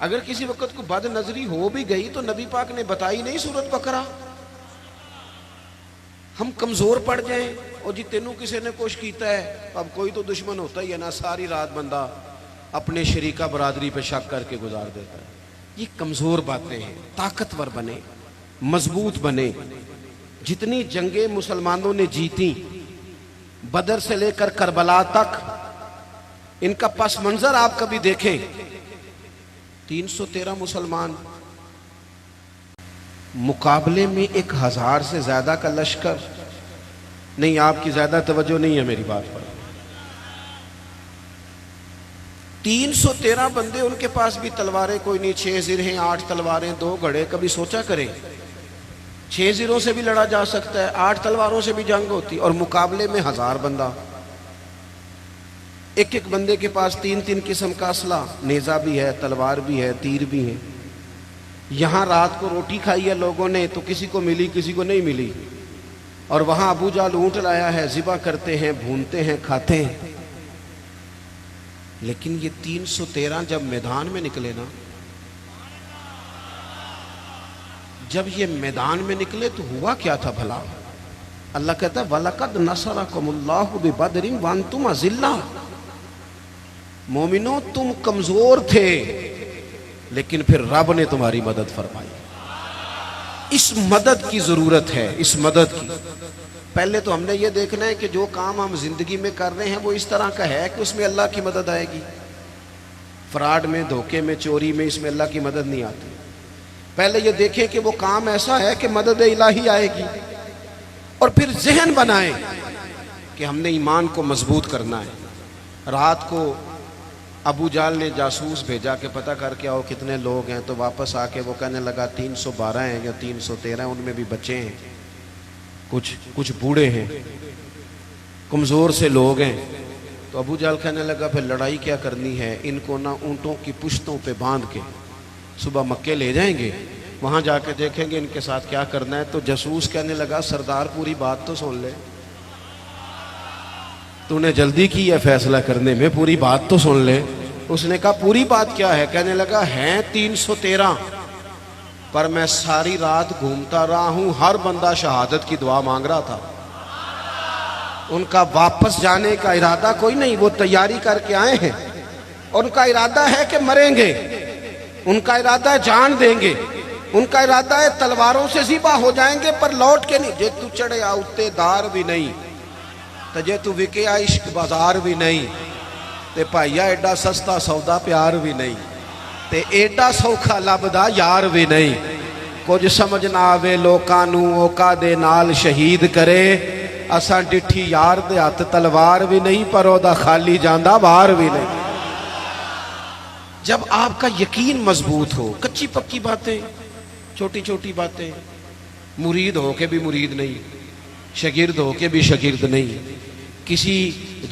अगर किसी वक्त को बद नजरी हो भी गई तो नबी पाक ने बताई नहीं सूरत बकरा। हम कमजोर पड़ जाएं और जी तेनू किसी ने कुछ किया है, अब कोई तो दुश्मन होता ही है ना, सारी रात बंदा अपने शरीका बरादरी पे शक करके गुजार देता है। ये कमजोर बातें हैं। ताकतवर बने, मजबूत बने। जितनी जंगें मुसलमानों ने जीती बदर से लेकर करबला तक, इनका पस मंजर आप कभी देखें। 313 मुसलमान मुकाबले में 1000 से ज्यादा का लश्कर। नहीं, आपकी ज्यादा तवज्जो नहीं है मेरी बात पर। 313 बंदे, उनके पास भी तलवारें कोई नहीं, 6 जिरह, 8 तलवारें, 2 घड़े। कभी सोचा करें 6 जिरों से भी लड़ा जा सकता है, 8 तलवारों से भी जंग होती, और मुकाबले में 1000 बंदा। एक एक बंदे के पास 3-3 किस्म का असला, नेजा भी है, तलवार भी है, तीर भी है। यहां रात को रोटी खाई है लोगों ने तो किसी को मिली, किसी को नहीं मिली, और वहां अबू जाल ऊंट लाया है, ज़िबा करते हैं, भूनते हैं, खाते हैं। लेकिन ये 313 जब मैदान में निकले ना, जब ये मैदान में निकले तो हुआ क्या था भला? अल्लाह कहता है वलकद नसरकुमुल्लाहु बिबदरिन व अंतुम अज़िल्ला। मोमिनो, तुम कमजोर थे लेकिन फिर रब ने तुम्हारी मदद फरमाई। इस मदद की जरूरत है, इस मदद की। पहले तो हमने ये देखना है कि जो काम हम जिंदगी में कर रहे हैं वो इस तरह का है कि उसमें अल्लाह की मदद आएगी। फ्रॉड में, धोखे में, चोरी में, इसमें अल्लाह की मदद नहीं आती। पहले ये देखें कि वो काम ऐसा है कि मदद इलाही आएगी, और फिर जहन बनाएं कि हमने ईमान को मजबूत करना है। रात को अबू जाल ने जासूस भेजा कि पता करके आओ कितने लोग हैं, तो वापस आके वो कहने लगा 312 हैं या 313 हैं, उनमें भी बच्चे हैं, कुछ बूढ़े हैं, कमज़ोर से लोग हैं। तो अबू जाल कहने लगा फिर लड़ाई क्या करनी है, इनको ना ऊँटों की पुश्तों पे बांध के सुबह मक्के ले जाएंगे, वहाँ जाके देखेंगे इनके साथ क्या करना है। तो जासूस कहने लगा सरदार पूरी बात तो सुन ले, तूने जल्दी की है फैसला करने में, पूरी बात तो सुन ले। उसने कहा पूरी बात क्या है? कहने लगा हैं 313, पर मैं सारी रात घूमता रहा हूं, हर बंदा शहादत की दुआ मांग रहा था। उनका वापस जाने का इरादा कोई नहीं, वो तैयारी करके आए हैं, और उनका इरादा है कि मरेंगे, उनका इरादा है जान देंगे, उनका इरादा है तलवारों से ज़िबा हो जाएंगे पर लौट के नहीं। जे तू चढ़े आ उत्ते दार भी नहीं, तो जे तू विके आ इश्क बाजार भी नहीं, ते भाईया एडा सस्ता सौदा प्यार भी नहीं, ते एडा सौखा लभदा यार भी नहीं। कुछ समझ ना आवे लोकां नू ओका दे नाल शहीद करे, असां डिठी यार दे हथ तलवार भी नहीं, पर ओदा खाली जांदा बाहर भी नहीं। जब आपका यकीन मजबूत हो, कच्ची पक्की बातें, छोटी छोटी बातें, मुरीद हो के भी मुरीद नहीं, शागिर्द हो के भी शागिर्द नहीं, किसी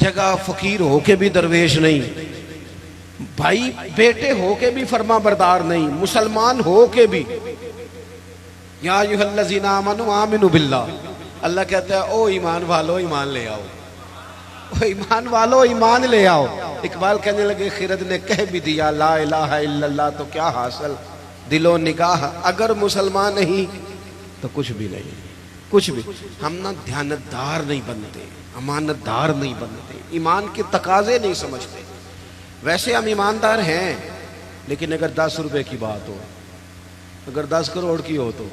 जगह फकीर हो के भी दरवेश नहीं, भाई बेटे हो के भी फरमा बरदार नहीं, मुसलमान हो के भी। या अय्युहल्लज़ीना आमनू आमिनू बिल्लाह, अल्लाह कहता है ओ ईमान वालो ईमान ले आओ, ओ ईमान वालो ईमान ले आओ। इकबाल कहने लगे खिरद ने कह भी दिया ला इलाहा इल्लल्लाह, तो क्या हासिल दिलो निगाह, अगर मुसलमान नहीं तो कुछ भी नहीं, कुछ भी। हम ना ध्यानतदार नहीं बनते, अमानतदार नहीं बनते, ईमान के तकाजे नहीं समझते। वैसे हम ईमानदार हैं, लेकिन अगर 10 रुपए की बात हो, अगर 10 करोड़ की हो तो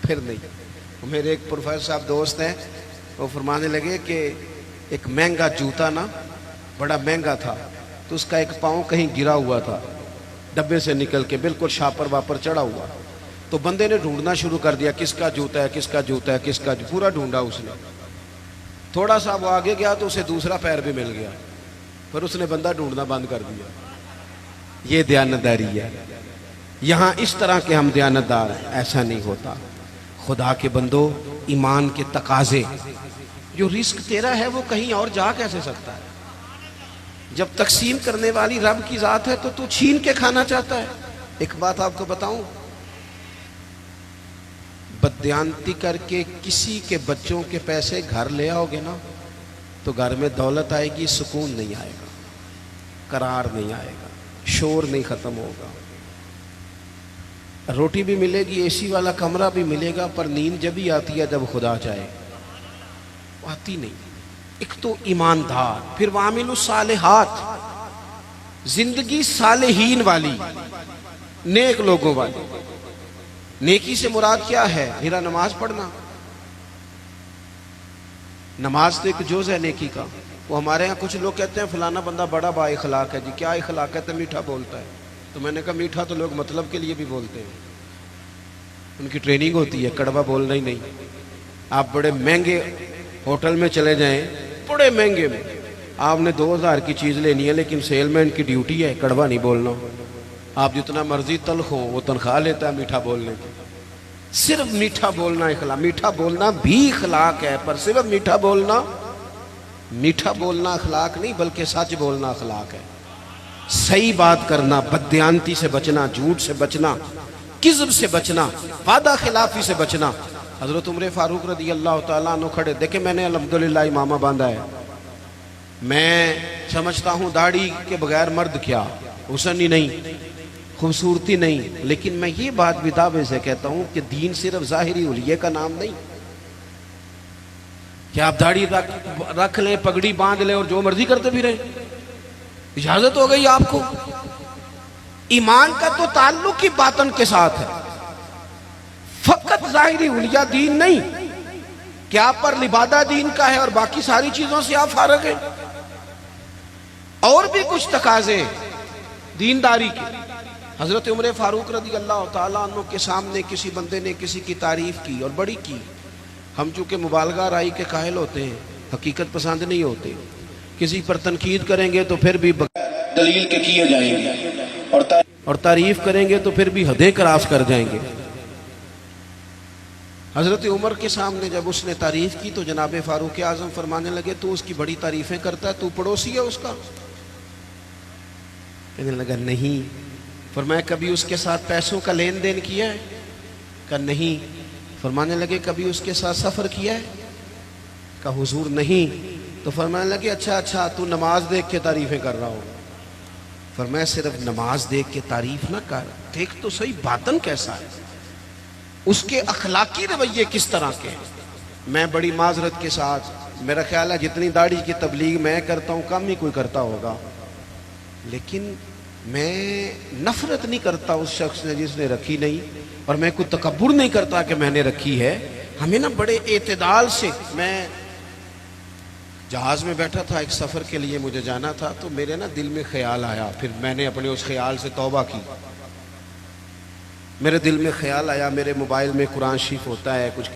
फिर नहीं। मेरे एक प्रोफेसर साहब दोस्त हैं, वो फरमाने लगे कि एक महंगा जूता ना, बड़ा महंगा था, तो उसका एक पाँव कहीं गिरा हुआ था, डब्बे से निकल के बिल्कुल शापर वापर चढ़ा हुआ। तो बंदे ने ढूंढना शुरू कर दिया, किसका जूता है, किसका जूता है, किसका, पूरा ढूंढा उसने। थोड़ा सा वो आगे गया तो उसे दूसरा पैर भी मिल गया, फिर उसने बंदा ढूंढना बंद कर दिया। ये दयानतदारी है। यहाँ इस तरह के हम दयानतदार, ऐसा नहीं होता। खुदा के बंदो, ईमान के तकाजे, जो रिस्क तेरा है वो कहीं और जा कैसे सकता है? जब तकसीम करने वाली रब की जात है तो तू छीन के खाना चाहता है। एक बात आपको बताऊं, बदयांती करके किसी के बच्चों के पैसे घर ले आओगे ना, तो घर में दौलत आएगी, सुकून नहीं आएगा, करार नहीं आएगा। शोर नहीं ख़त्म होगा। रोटी भी मिलेगी, एसी वाला कमरा भी मिलेगा, पर नींद जब ही आती है जब खुदा चाहे, आती नहीं। एक तो ईमानदार, फिर वामिलु सालिहात, जिंदगी सालेहीन वाली, नेक लोगों वाली। नेकी से मुराद क्या है? मेरा नमाज पढ़ना। नमाज तो एक जुज़ है नेकी का। वो हमारे यहाँ कुछ लोग कहते हैं फलाना बंदा बड़ा बाइखलाक है जी। क्या इखलाक है? तो मीठा बोलता है। तो मैंने कहा मीठा तो लोग मतलब के लिए भी बोलते हैं, उनकी ट्रेनिंग होती है, कड़वा बोलना ही नहीं। आप बड़े महंगे होटल में चले जाएं, बड़े महंगे में, आपने 2000 की चीज़ लेनी है, लेकिन सेलमैन की ड्यूटी है कड़वा नहीं बोलना। आप जितना मर्जी तल्ख हो, वो तनख्वाह लेता है मीठा बोलने की। सिर्फ मीठा बोलना इखलाक, मीठा बोलना भी इखलाक है, पर सिर्फ मीठा बोलना अखलाक नहीं, बल्कि सच बोलना अखलाक है। सही बात करना, बददियानती से बचना, झूठ से बचना, किज़्ब से बचना, वादा खिलाफी से बचना। हजरत उमर फारूक रदी अल्लाह तआला अन्हु खड़े, देखे मैंने अल्हम्दुलिल्लाह इमामा बांधा है। मैं समझता हूँ दाढ़ी के बगैर मर्द क्या, हुस्न ही नहीं, खूबसूरती नहीं, लेकिन मैं ये बात भी दावे से कहता हूँ कि दीन सिर्फ ज़ाहिरी हुलिये का नाम नहीं कि आप दाढ़ी रख लें, पगड़ी बांध लें और जो मर्जी करते भी रहे। इजाजत हो गई आपको। ईमान का तो ताल्लुक ही बातन के साथ है, फकत ज़ाहिरी हुलिया दीन नहीं कि आप पर लिबादा दीन का है और बाकी सारी चीजों से आप फारग हैं। और भी कुछ तकाजे दीनदारी के। हजरत उमर फारूक रदी अल्लाह तआला अन्हु के सामने किसी बंदे ने किसी की तारीफ की और बड़ी की। हम चूंकि मुबालगा राई के काहिल होते हैं, हकीकत पसंद नहीं होते, किसी पर तनकीद करेंगे तो फिर भी दलील के किए जाएंगे और तारीफ करेंगे तो फिर भी हदें क्रॉस कर जाएंगे। हजरत उमर के सामने जब उसने तारीफ की तो जनाब फारूक आजम फरमाने लगे, तू उसकी बड़ी तारीफें करता है, तू पड़ोसी है उसका? कहने लगा नहीं। फरमाया कभी उसके साथ पैसों का लेन देन किया है? कहा नहीं। फरमाने लगे कभी उसके साथ सफर किया है? कहा हुजूर नहीं। तो फरमाने लगे अच्छा तू नमाज देख के तारीफें कर रहा हो। फरमाया सिर्फ नमाज देख के तारीफ ना कर, देख तो सही बातन कैसा है, उसके अखलाकी रवैये किस तरह के हैं। मैं बड़ी माजरत के साथ, मेरा ख्याल है जितनी दाढ़ी की तबलीग मैं करता हूँ कम ही कोई करता होगा, लेकिन मैं नफरत नहीं करता उस शख्स ने जिसने रखी नहीं, और मैं कोई तकब्बुर नहीं करता कि मैंने रखी है। हमें ना बड़े एतदाल से, मैं जहाज में बैठा था, एक सफ़र के लिए मुझे जाना था, तो मेरे ना दिल में ख्याल आया, फिर मैंने अपने उस ख्याल से तौबा की। मेरे दिल में ख्याल आया, मेरे मोबाइल में कुरान शरीफ होता है, कुछ